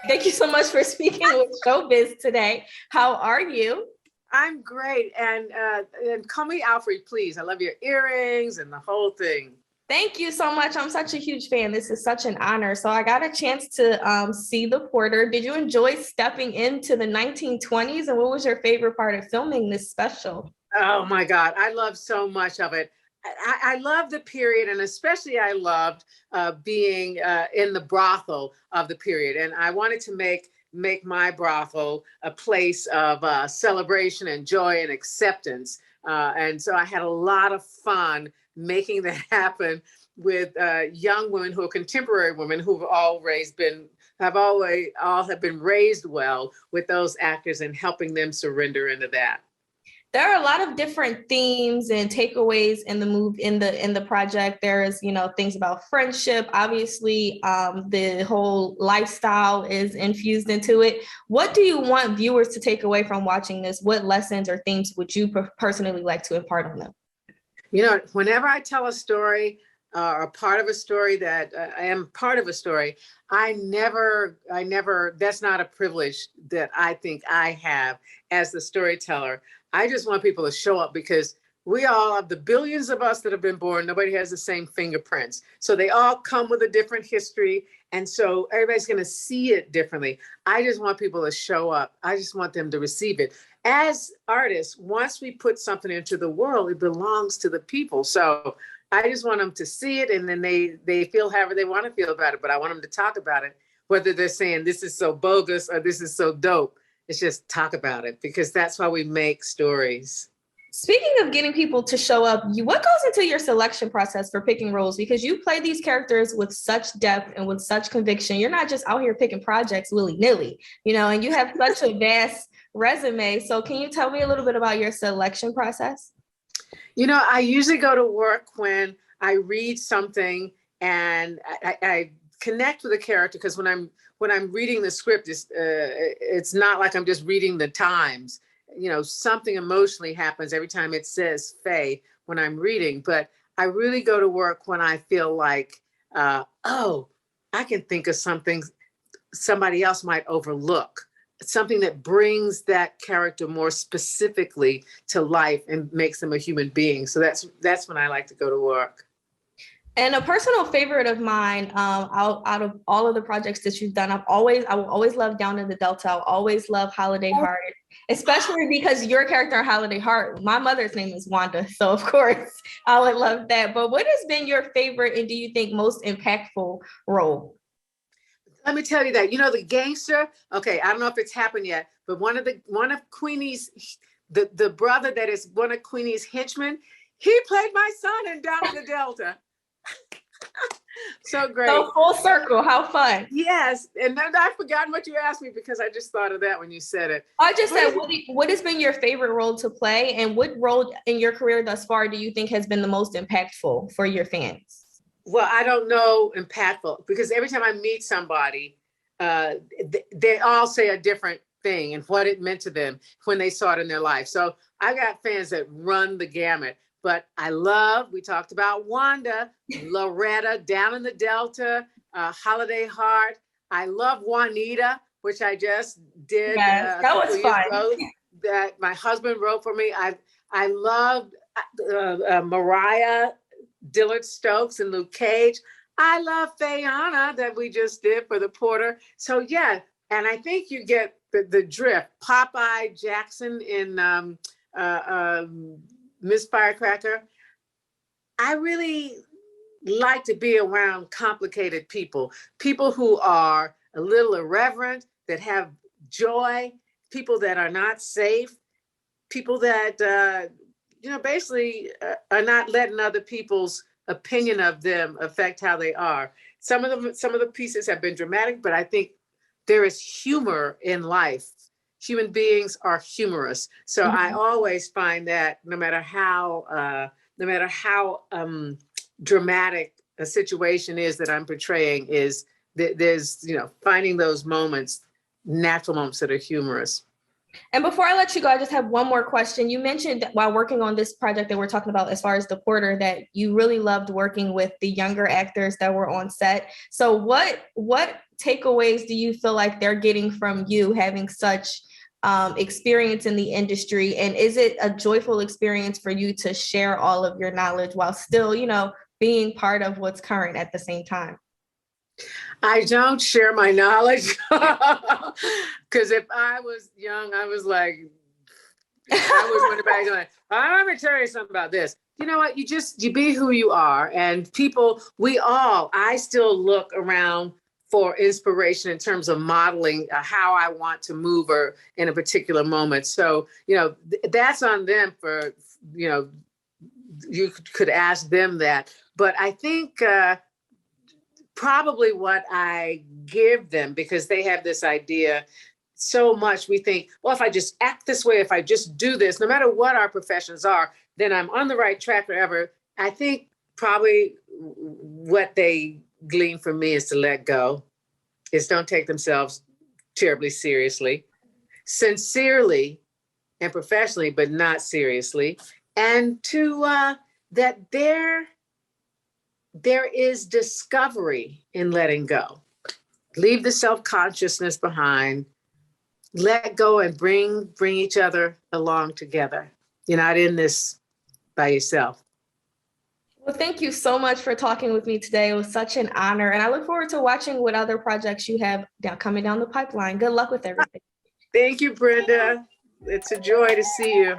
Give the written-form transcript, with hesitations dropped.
Thank you so much for speaking with Showbiz today. How are you? I'm great. And call me Alfre, please. I love your earrings and the whole thing. Thank you so much. I'm such a huge fan. This is such an honor. So I got a chance to see The Porter. Did you enjoy stepping into the 1920s? And what was your favorite part of filming this special? Oh my God, I love so much of it. I love the period, and especially I loved being in the brothel of the period. And I wanted to make my brothel a place of celebration and joy and acceptance. And so I had a lot of fun making that happen with young women who are contemporary women who've always been have always all have been raised well with those actors and helping them surrender into that. There are a lot of different themes and takeaways in the project. There is, things about friendship. Obviously, the whole lifestyle is infused into it. What do you want viewers to take away from watching this? What lessons or themes would you personally like to impart on them? Whenever I tell a story or a part of a story that I am part of a story, I never, that's not a privilege that I think I have as the storyteller. I just want people to show up because we all, of the billions of us that have been born, nobody has the same fingerprints. So they all come with a different history. And so everybody's going to see it differently. I just want people to show up. I just want them to receive it. As artists, once we put something into the world, it belongs to the people. So I just want them to see it, and then they feel however they want to feel about it. But I want them to talk about it, whether they're saying this is so bogus or this is so dope. It's just talk about it, because that's why we make stories. Speaking of getting people to show up, what goes into your selection process for picking roles? Because you play these characters with such depth and with such conviction. You're not just out here picking projects willy-nilly, and you have such a vast resume. So can you tell me a little bit about your selection process? I usually go to work when I read something and I connect with a character, because when I'm reading the script, it's not like I'm just reading the Times. Something emotionally happens every time it says Faye when I'm reading. But I really go to work when I feel like, oh, I can think of something somebody else might overlook, something that brings that character more specifically to life and makes them a human being. So that's when I like to go to work. And a personal favorite of mine, out of all of the projects that you've done, I will always love Down in the Delta. I'll always love Holiday Heart, especially because your character in Holiday Heart, my mother's name is Wanda. So of course I would love that. But what has been your favorite and do you think most impactful role? Let me tell you that, the gangster, okay, I don't know if it's happened yet, but one of Queenie's, the brother that is one of Queenie's henchmen, he played my son in Down in the Delta. So great. So full circle. How fun. Yes. And then I've forgotten what you asked me because I just thought of that when you said it. I just said, what has been your favorite role to play, and what role in your career thus far do you think has been the most impactful for your fans? Well, I don't know impactful, because every time I meet somebody, they all say a different thing and what it meant to them when they saw it in their life. So I got fans that run the gamut. But we talked about Wanda, Loretta, Down in the Delta, Holiday Heart. I love Juanita, which I just did. Yes, that was fun. That my husband wrote for me. I loved Mariah, Dillard Stokes, and Luke Cage. I love Fayana that we just did for The Porter. So yeah, and I think you get the drift. Popeye Jackson in Miss Firecracker. I really like to be around complicated people who are a little irreverent, that have joy, people that are not safe, people that, basically are not letting other people's opinion of them affect how they are. Some of the pieces have been dramatic, but I think there is humor in life. Human beings are humorous. So I always find that no matter how dramatic a situation is that I'm portraying, is there's, finding those moments, natural moments that are humorous. And before I let you go, I just have one more question. You mentioned that while working on this project that we're talking about, as far as The Porter, that you really loved working with the younger actors that were on set. So what takeaways do you feel like they're getting from you having such experience in the industry? And is it a joyful experience for you to share all of your knowledge while still, you know, being part of what's current at the same time? I don't share my knowledge because if I was young, I was like, I was one about going, I'm going to tell you something about this. You know what? You be who you are. And people, I still look around for inspiration in terms of modeling how I want to move or in a particular moment. So, you know, that's on them for, you know, you could ask them that. But I think probably what I give them, because they have this idea so much, we think, well, if I just act this way, if I just do this, no matter what our professions are, then I'm on the right track forever. I think probably what they glean from me is to let go, is don't take themselves terribly seriously, sincerely and professionally, but not seriously. And to that there is discovery in letting go. Leave the self-consciousness behind, let go and bring each other along together. You're not in this by yourself. Well, thank you so much for talking with me today. It was such an honor. And I look forward to watching what other projects you have coming down the pipeline. Good luck with everything. Thank you, Brenda. It's a joy to see you.